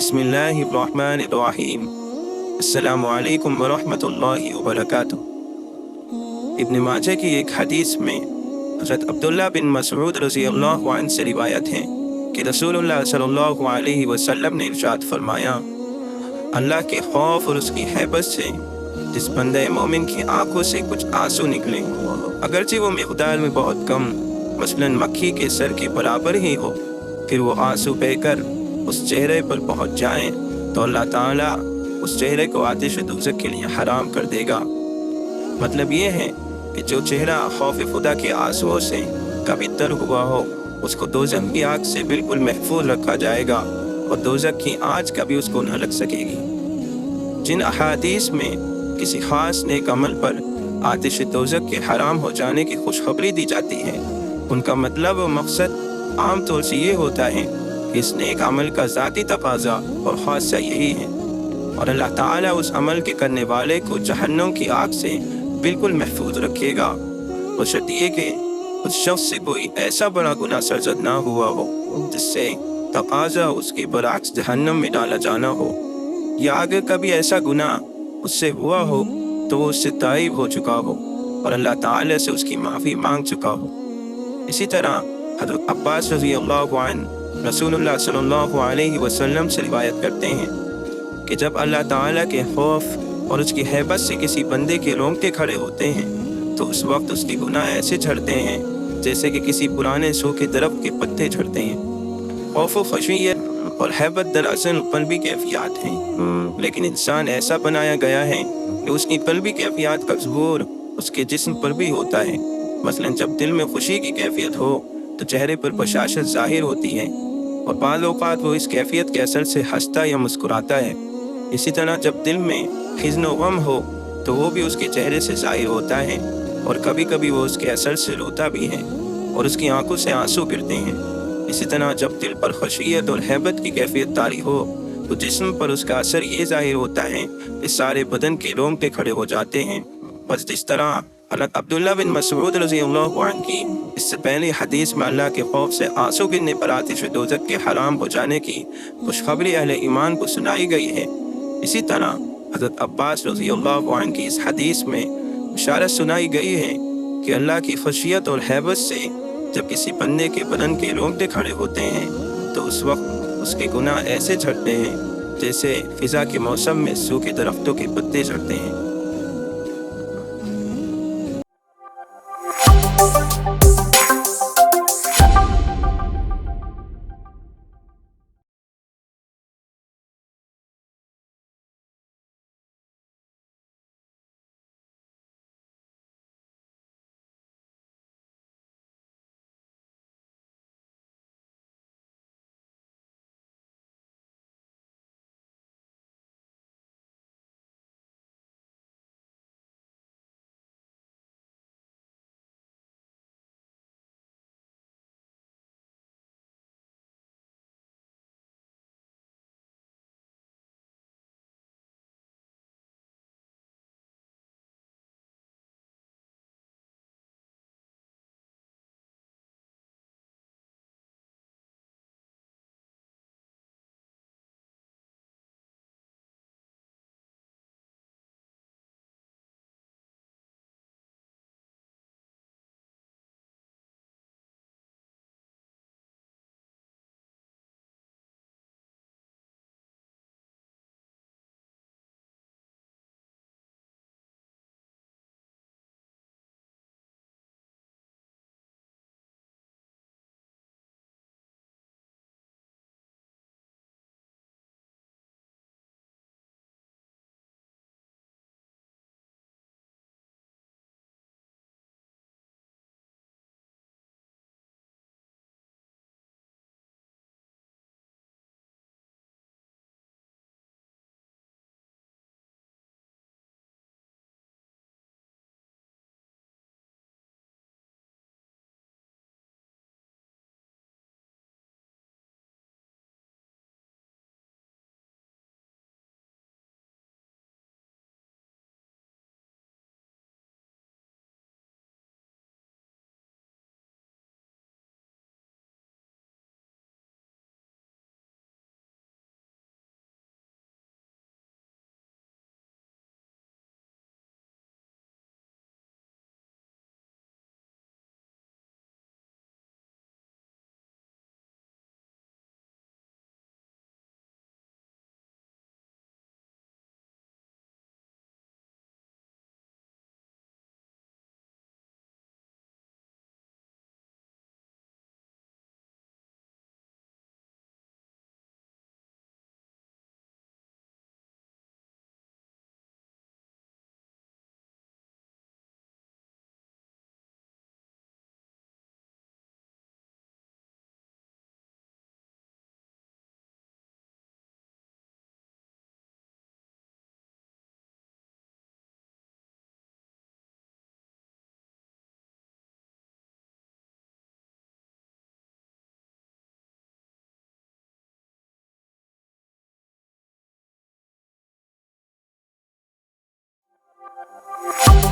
बिस्मिल्लाहिर्रहमानिर्रहीम। अस्सलामु अलैकुम वरहमतुल्लाहि वबरकातुहू। इब्न माजा की एक हदीस में हज़रत अब्दुल्ला बिन मसऊद रज़ियल्लाहु अन्हु से रिवायत है कि रसूलुल्लाह सल्लल्लाहु अलैहि वसल्लम ने इरशाद फरमाया, अल्लाह के खौफ और उसकी हैबत से जिस बंदे मोमिन की आंखों से कुछ आंसू निकले, अगरचे वो मिक़दार में बहुत कम, मसलन मक्खी के सर के बराबर ही हो, फिर वो आंसू बहकर उस चेहरे पर पहुंच जाएं तो अल्लाह ताला उस चेहरे को आतिश दोज़ख के लिए हराम कर देगा। मतलब ये है कि जो चेहरा खौफ खुदा के आंसुओं से कभी तर हुआ हो, उसको दोज़ख की आग से बिल्कुल महफूज रखा जाएगा और दोज़ख की आँच कभी उसको न लग सकेगी। जिन अहादीस में किसी खास नेक अमल पर आतिश दोज़ख के हराम हो जाने की खुशखबरी दी जाती है, उनका मतलब व मकसद आम तौर से ये होता है कि इस नेक अमल का ज़ाती तकाज़ा और ख़ासा यही है और अल्लाह ताला उस अमल के करने वाले को जहन्नम की आग से बिल्कुल महफूज रखेगा, बशर्ते ये कि उस शख्स से कोई ऐसा बड़ा गुनाह सरजद ना हुआ हो जिससे तकाज़ा उसके बरअक्स जहन्नम में डाला जाना हो, या अगर कभी ऐसा गुनाह उससे हुआ हो तो वो उससे ताइब हो चुका हो और अल्लाह ताला से उसकी माफ़ी मांग चुका हो। इसी तरह हज़रत अब्बास रज़ियल्लाहु अन्हु रसूलुल्लाह सल्लल्लाहु अलैहि वसल्लम से रिवायत करते हैं कि जब अल्लाह ताला के खौफ और उसकी हैबत से किसी बंदे के रोंगटे खड़े होते हैं तो उस वक्त उसके गुनाह ऐसे झड़ते हैं जैसे कि किसी पुराने सूखे दरख्त के पत्ते झड़ते हैं। खौफ व खशियत और हैबत दरअसल क़ल्बी कैफियत हैं, लेकिन इंसान ऐसा बनाया गया है कि उसकी क़ल्बी कैफियत का ज़ुहूर उसके जिस्म पर भी होता है। मसलन जब दिल में खुशी की कैफियत हो तो चेहरे पर बशाशत ज़ाहिर होती है और बाज़ औक़ात वो इस कैफियत के असर से हंसता या मुस्कुराता है। इसी तरह जब दिल में हिज़्न व गम हो तो वो भी उसके चेहरे से ज़ाहिर होता है और कभी कभी वो उसके असर से रोता भी है और उसकी आंखों से आंसू गिरते हैं। इसी तरह जब दिल पर खशियत और हैबत की कैफियत तारी हो तो जिस्म पर उसका असर ये ज़ाहिर होता है कि सारे बदन के रोंगटे खड़े हो जाते हैं। बस जिस तरह हज़रत अब्दुल्ला बिन मसऊद रज़ियल्लाहु अन्हु की इससे पहले हदीस में अल्लाह के खौफ से आंसू गिरने पर आतिश दोज़ख के हराम हो जाने की खुशखबरी अहले ईमान को सुनाई गई है, इसी तरह हज़रत अब्बास रज़ियल्लाहु अन्हु की इस हदीस में इशारत सुनाई गई है कि अल्लाह की खशियत और हैबत से जब किसी बंदे के बदन के रोंगटे खड़े होते हैं तो उस वक्त उसके गुनाह ऐसे झड़ते हैं जैसे फिजा के मौसम में सूखे दरख्तों के पत्ते झड़ते हैं।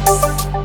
حافظ.